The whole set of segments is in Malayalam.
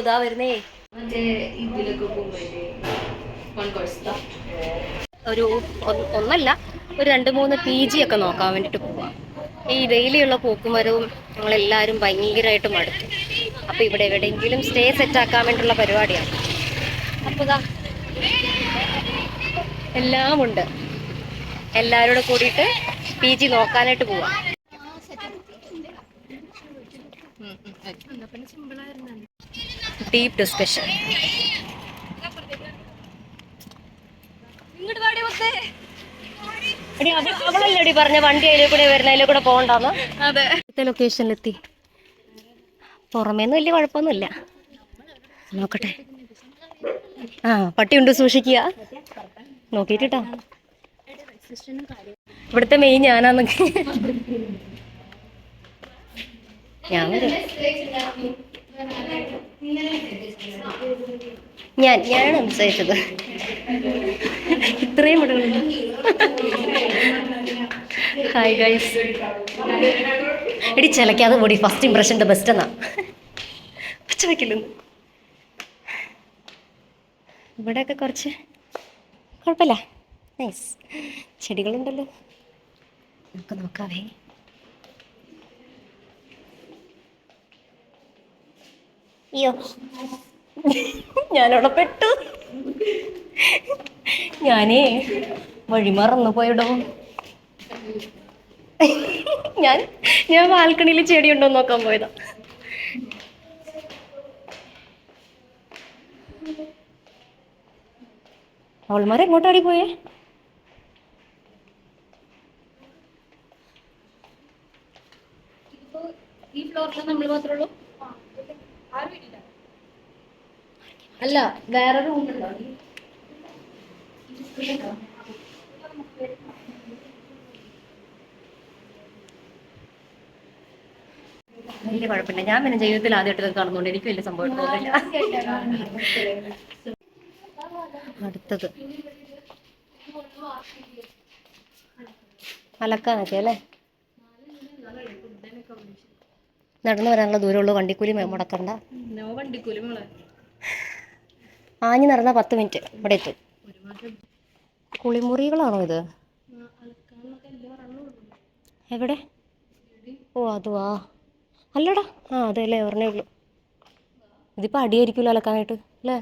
ഇതാ വരുന്നേ. ഒരു ഒന്നല്ല, ഒരു 2-3 PG ഒക്കെ നോക്കാൻ വേണ്ടിട്ട് പോവാം. ഈ ഡെയിലിയുള്ള പോക്കുമരവും ഞങ്ങളെല്ലാവരും ഭയങ്കരമായിട്ട് മടുത്തു. അപ്പൊ ഇവിടെ എവിടെയെങ്കിലും സ്റ്റേ സെറ്റ് ആക്കാൻ വേണ്ടിയുള്ള പരിപാടിയാണ്. അപ്പൊ ഇതാ എല്ലാം ഉണ്ട്. എല്ലാവരോടും കൂടിയിട്ട് PG നോക്കാനായിട്ട് പോവാം. Deep discussion. അവളല്ലടി പറഞ്ഞ വണ്ടി അതിലെ കൂടെ വരുന്ന, അതിലെ കൂടെ പോകണ്ടെന്ന്. അതെ, ലൊക്കേഷനിലെത്തി. പുറമേന്ന് വലിയ കുഴപ്പമൊന്നുമില്ല. നോക്കട്ടെ. പട്ടിയുണ്ട്, സൂക്ഷിക്കുക. നോക്കിട്ടോ. ഇവിടുത്തെ മെയിൻ ഞാനാന്നൊക്കെ. ഞാൻ വരും. ഞാനാണ് സംസാരിച്ചത്. ഇത്രയും വിടുന്നു. Hi guys. എടി ചിലക്കാതെ ഓടി, ഫസ്റ്റ് ഇംപ്രഷൻ ദ ബെസ്റ്റ് എന്നാ. പച്ച വയ്ക്കില്ലെന്ന്. ഇവിടെയൊക്കെ കുറച്ച് കുഴപ്പമില്ല, നൈസ് ചെടികളുണ്ടല്ലോ. നമുക്ക് നോക്കാവേ. അയ്യോ, ഞാനവിടെ പെട്ടു. ഞാനേ വഴി മറന്നു പോയിടോ. ഞാൻ ബാൽക്കണിയിൽ ചെടി ഉണ്ടോ നോക്കാൻ പോയതാ. അവൾമാരെ എങ്ങോട്ടാടി പോയേ? ഈ ഫ്ലോറിൽ നമ്മൾ മാത്രമേ ഉള്ളൂ. അല്ല, വേറെ റൂമുണ്ടോ? വലിയ കുഴപ്പമില്ല. ഞാൻ പിന്നെ ജീവിതത്തിൽ ആദ്യമായിട്ട് കാണുന്നുണ്ട്. എനിക്ക് വലിയ സംഭവം തോന്നില്ല. അടുത്തത് അലക്കാനൊക്കെ അല്ലേ? നടന്നു വരാനുള്ള ദൂരമുള്ളൂ, വണ്ടിക്കൂലി മുടക്കണ്ട. ആഞ്ഞു നടന്ന 10 മിനിറ്റ് ഇവിടെ എത്തും. കുളിമുറികളാണോ ഇത്? എവിടെ? ഓ അതുവാ. അല്ലടാ, അതെല്ലേ പറഞ്ഞേ ഉള്ളൂ. ഇതിപ്പോൾ അടിയായിരിക്കുമല്ലോ അലക്കാനായിട്ട് അല്ലേ?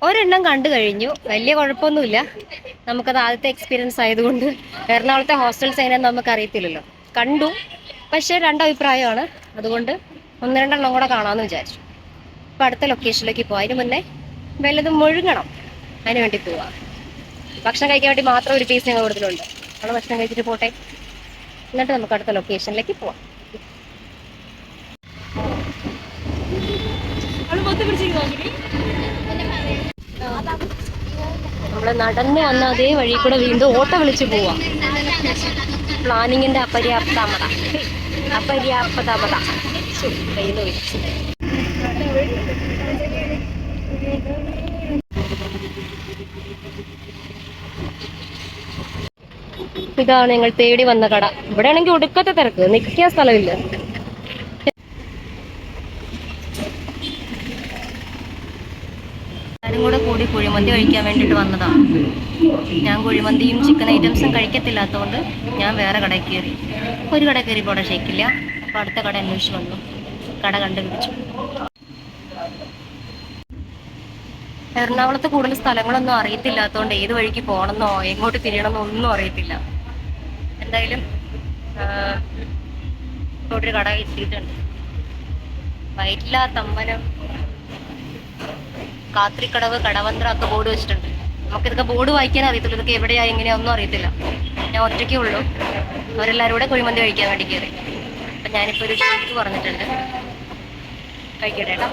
ഒരെണ്ണം കണ്ടു കഴിഞ്ഞു, വലിയ കുഴപ്പമൊന്നുമില്ല. നമുക്കത് ആദ്യത്തെ എക്സ്പീരിയൻസ് ആയതുകൊണ്ട് എറണാകുളത്തെ ഹോസ്റ്റൽസ് എങ്ങനെയാണെന്ന് നമുക്ക് അറിയത്തില്ലല്ലോ. കണ്ടു, പക്ഷേ 2 അഭിപ്രായമാണ്. അതുകൊണ്ട് 1-2 കൂടെ കാണാമെന്ന് വിചാരിച്ചു. അപ്പോൾ അടുത്ത ലൊക്കേഷനിലേക്ക് പോകാം. അതിന് മുന്നേ വല്ലതും മുഴുങ്ങണം, അതിന് വേണ്ടി പോവാം. ഭക്ഷണം കഴിക്കാൻ വേണ്ടി മാത്രം ഒരു പീസ് ഞങ്ങൾ കൂടുതലുണ്ട്. നമ്മൾ ഭക്ഷണം കഴിച്ചിട്ട് പോട്ടെ, എന്നിട്ട് നമുക്ക് അടുത്ത ലൊക്കേഷനിലേക്ക് പോവാം. നമ്മള് നടന്നു വന്ന അതേ വഴി കൂടെ വീണ്ടും ഓട്ടോ വിളിച്ചു പോവാം. പ്ലാനിങ്ങിന്റെ അപര്യാപ്തത. ഇതാണ് ഞങ്ങൾ തേടി വന്ന കട. ഇവിടെ ആണെങ്കിൽ ഒടുക്കത്തെ തിരക്ക്, നിൽക്കാൻ സ്ഥലമില്ല. എല്ലാവരും കൂടെ കൂടി കുഴിമന്തി കഴിക്കാൻ വേണ്ടിയിട്ട് വന്നതാണ്. ഞാൻ കുഴിമന്തിയും ചിക്കൻ ഐറ്റംസും കഴിക്കത്തില്ലാത്തതുകൊണ്ട് ഞാൻ വേറെ കടയിൽ കയറി. ഒരു കട കയറിയപ്പോൾ അവിടെ ഷേക്കില്ല. അപ്പോൾ അടുത്ത കട അന്വേഷിച്ച് വന്നു, കട കണ്ടുപിടിച്ചു. എറണാകുളത്ത് കൂടുതൽ സ്ഥലങ്ങളൊന്നും അറിയത്തില്ലാത്തതുകൊണ്ട് ഏത് വഴിക്ക് പോകണമെന്നോ എങ്ങോട്ട് തിരിയണമെന്നോ ഒന്നും അറിയത്തില്ല. എന്തായാലും ഇവിടെ ഒരു കട എത്തിയിട്ടുണ്ട്. വൈറ്റിലാത്തമ്പലം, കാത്രിക്കടവ്, കടവന്ത്ര ഒക്കെ ബോർഡ് വെച്ചിട്ടുണ്ട്. നമുക്കിതൊക്കെ ബോർഡ് വായിക്കാൻ അറിയത്തില്ല, ഇതൊക്കെ എവിടെയാ എങ്ങനെയാ ഒന്നും അറിയത്തില്ല. ഞാൻ ഒറ്റയ്ക്കേ ഉള്ളൂ. അവരെല്ലാവരും കൂടെ കുഴിമന്തി കഴിക്കാൻ വേണ്ടി കയറി. അപ്പം ഞാനിപ്പോൾ ഒരു ഷേക്ക് പറഞ്ഞിട്ടുണ്ട്, കഴിക്കട്ടെ കേട്ടോ.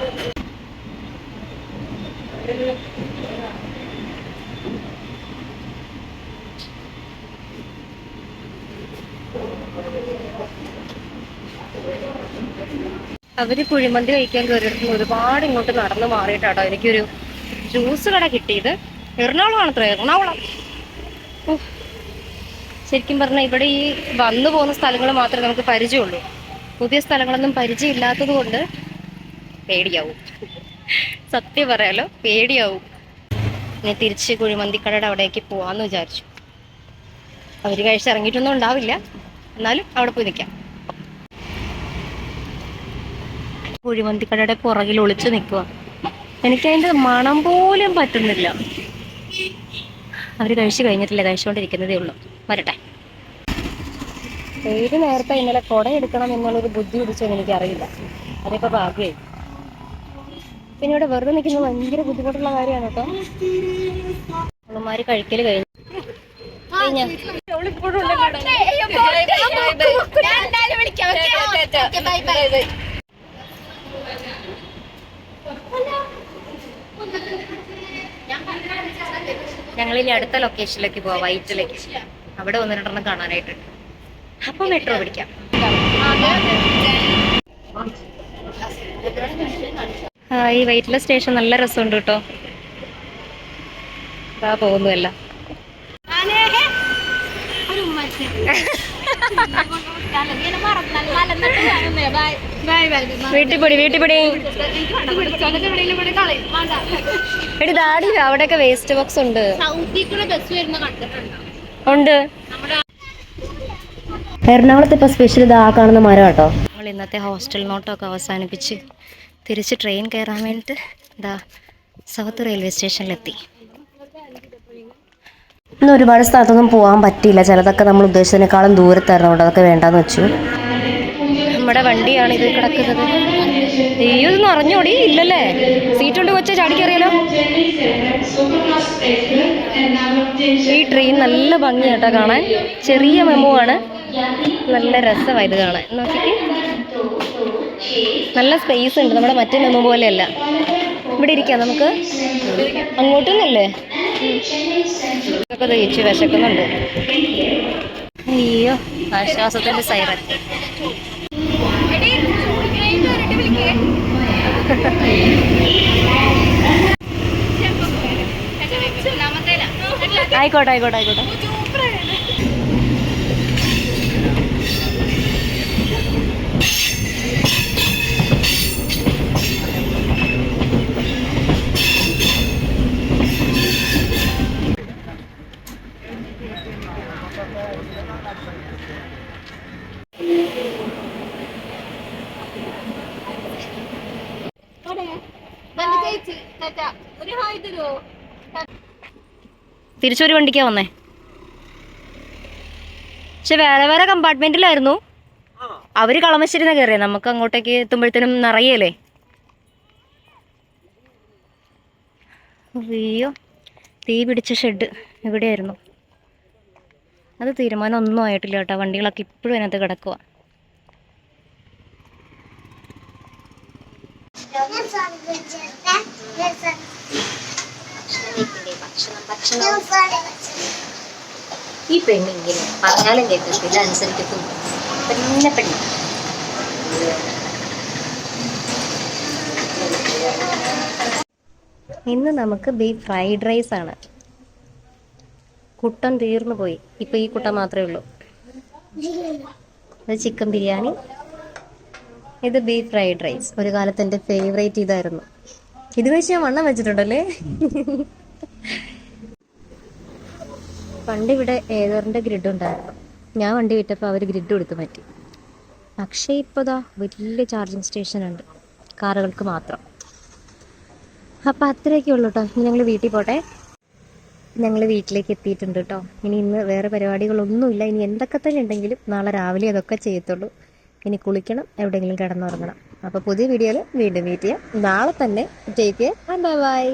അവര് കുഴിമന്തി കഴിക്കാൻ കയറിയിട്ട് ഒരുപാട് ഇങ്ങോട്ട് നടന്നു മാറിയിട്ടാട്ടോ എനിക്കൊരു ജ്യൂസ് കട കിട്ടിയത്. എറണാകുളമാണത്ര, എറണാകുളം. ശരിക്കും പറഞ്ഞാൽ ഇവിടെ ഈ വന്നു പോകുന്ന സ്ഥലങ്ങൾ മാത്രമേ നമുക്ക് പരിചയമുള്ളൂ. പുതിയ സ്ഥലങ്ങളൊന്നും പരിചയമില്ലാത്തത് കൊണ്ട് പേടിയാവും. സത്യം പറയാലോ, പേടിയാവും. ഇനി തിരിച്ച് കുഴിമന്തിക്കടയുടെ അവിടേക്ക് പോവാന്ന് വിചാരിച്ചു. അവര് കഴിച്ചിറങ്ങിയിട്ടൊന്നും ഉണ്ടാവില്ല, എന്നാലും അവിടെ പോയി നിൽക്കാം. കുഴിമന്തിക്കടയുടെ പുറകിൽ ഒളിച്ചു നിൽക്കുക. എനിക്കതിൻ്റെ മണം പോലും പറ്റുന്നില്ല. അവര് കഴിച്ചു കഴിഞ്ഞിട്ടില്ല, കഴിച്ചുകൊണ്ടിരിക്കുന്നതേ ഉള്ളൂ. വരട്ടെ. ഏത് നേരത്തെ ഇന്നലെ കുട എടുക്കണം എന്നുള്ളൊരു ബുദ്ധി പിടിച്ചെന്ന് എനിക്കറിയില്ല. അതിപ്പോ ഭാഗ്യമായി. പിന്നെ ഇവിടെ വെറുതെ നിൽക്കുന്നത് ഭയങ്കര ബുദ്ധിമുട്ടുള്ള കാര്യമാണ് കേട്ടോ. അവന്മാര് കഴിക്കല് കഴിഞ്ഞു. ഞങ്ങളിനി അടുത്ത ലൊക്കേഷനിലേക്ക് പോവാം, വൈറ്റിലേക്ക്. അവിടെ 1-2 കാണാനായിട്ടുണ്ട്. അപ്പൊ മെട്രോ പിടിക്കാം. ഈ വൈറ്റില സ്റ്റേഷൻ നല്ല രസമുണ്ട് കേട്ടോ. പോകുന്നുവല്ല. വീട്ടിപ്പൊടി എടി ദാടി, അവിടെയൊക്കെ വേസ്റ്റ് ബോക്സ് ഉണ്ട്. എറണാകുളത്ത് ഇപ്പൊ സ്പെഷ്യൽ ഇതാ കാണുന്ന മരം കേട്ടോ. നമ്മൾ ഇന്നത്തെ ഹോസ്റ്റൽ നോട്ടൊക്കെ അവസാനിപ്പിച്ച് തിരിച്ച് ട്രെയിൻ കയറാൻ വേണ്ടിയിട്ട് ഇതാ സൗത്ത് റെയിൽവേ സ്റ്റേഷനിലെത്തി. ഇന്ന് ഒരുപാട് സ്ഥലത്തൊന്നും പോകാൻ പറ്റിയില്ല. ചിലതൊക്കെ നമ്മൾ ഉദ്ദേശിച്ചതിനേക്കാളും ദൂരത്തായിരുന്നു, കൊണ്ട് അതൊക്കെ വേണ്ടാന്ന് വെച്ചു. നമ്മുടെ വണ്ടിയാണ് ഇത് കിടക്കുന്നത്. ഇതൊന്നും അറിഞ്ഞോടി ഇല്ലല്ലേ? സീറ്റ് കൊണ്ട് വെച്ചാൽ ചാടിക്കറിയാലോ. ഈ ട്രെയിൻ നല്ല ഭംഗിയാട്ടോ കാണാൻ. ചെറിയ മെമു ആണ്, നല്ല രസമാണ് ഇത് കാണാൻ. നോക്കിക്ക്, നല്ല സ്പേസ് ഉണ്ട്. നമ്മുടെ മറ്റേ മെമു പോലെയല്ല. ഇവിടെ ഇരിക്കാം നമുക്ക്. അങ്ങോട്ടൊന്നല്ലേ ഒക്കെ തയ്ച്ച് വിശക്കുന്നുണ്ട്. അയ്യോ, ആശ്വാസത്തിന്റെ സൈറൻ. ആയിക്കോട്ടെ. തിരിച്ചൊരു വണ്ടിക്കാ വന്നേ. പക്ഷെ വേറെ കമ്പാർട്ട്മെന്റിലായിരുന്നു. അവര് കളമശ്ശേരിന്ന് കയറിയ, നമുക്ക് അങ്ങോട്ടേക്ക് എത്തുമ്പോഴത്തേനും നിറയല്ലേ. അയ്യോ, തീ പിടിച്ച ഷെഡ് എവിടെയായിരുന്നു? അത് തീരുമാനം ഒന്നും ആയിട്ടില്ല കേട്ടോ. വണ്ടികളൊക്കെ ഇപ്പോഴും അതിനകത്ത് കിടക്കുക. ഈ പെണ്ണിങ്ങനെ പറഞ്ഞാലും കേൾക്കത്തില്ല, അനുസരിക്കത്തും പിന്നെ പെണ്ണ്. ഇന്ന് നമുക്ക് ബീഫ് ഫ്രൈഡ് റൈസ് ആണ്. കുട്ടൻ തീർന്നു പോയി, ഇപ്പൊ ഈ കുട്ടൻ മാത്രമേ ഉള്ളൂ. ഇത് ചിക്കൻ ബിരിയാണി, ഇത് ബീഫ് ഫ്രൈഡ് റൈസ്. ഒരു കാലത്ത് എൻ്റെ ഫേവറേറ്റ് ഇതായിരുന്നു. ഇത് വെച്ച് ഞാൻ വണ്ണം വെച്ചിട്ടുണ്ടല്ലേ. പണ്ട് ഇവിടെ ഏതോറിൻ്റെ ഗ്രിഡ് ഉണ്ടായിരുന്നു. ഞാൻ വണ്ടി വിറ്റപ്പോൾ അവർ ഗ്രിഡ് കൊടുത്ത് മാറ്റി. പക്ഷേ ഇപ്പോൾ ഇതാ വലിയ ചാർജിങ് സ്റ്റേഷൻ ഉണ്ട്, കാറുകൾക്ക് മാത്രം. അപ്പം അത്രയൊക്കെ ഉള്ളൂ കേട്ടോ. ഇനി ഞങ്ങൾ വീട്ടിൽ പോട്ടെ. ഞങ്ങൾ വീട്ടിലേക്ക് എത്തിയിട്ടുണ്ട് കേട്ടോ. ഇന്ന് വേറെ പരിപാടികളൊന്നുമില്ല. ഇനി എന്തൊക്കെ തന്നെ ഉണ്ടെങ്കിലും നാളെ രാവിലെ അതൊക്കെ ചെയ്യത്തുള്ളൂ. ഇനി കുളിക്കണം, എവിടെയെങ്കിലും കിടന്നുറങ്ങണം. അപ്പോൾ പുതിയ വീഡിയോയിൽ വീണ്ടും മീറ്റ് ചെയ്യാം നാളെ തന്നെ. Take care, bye bye.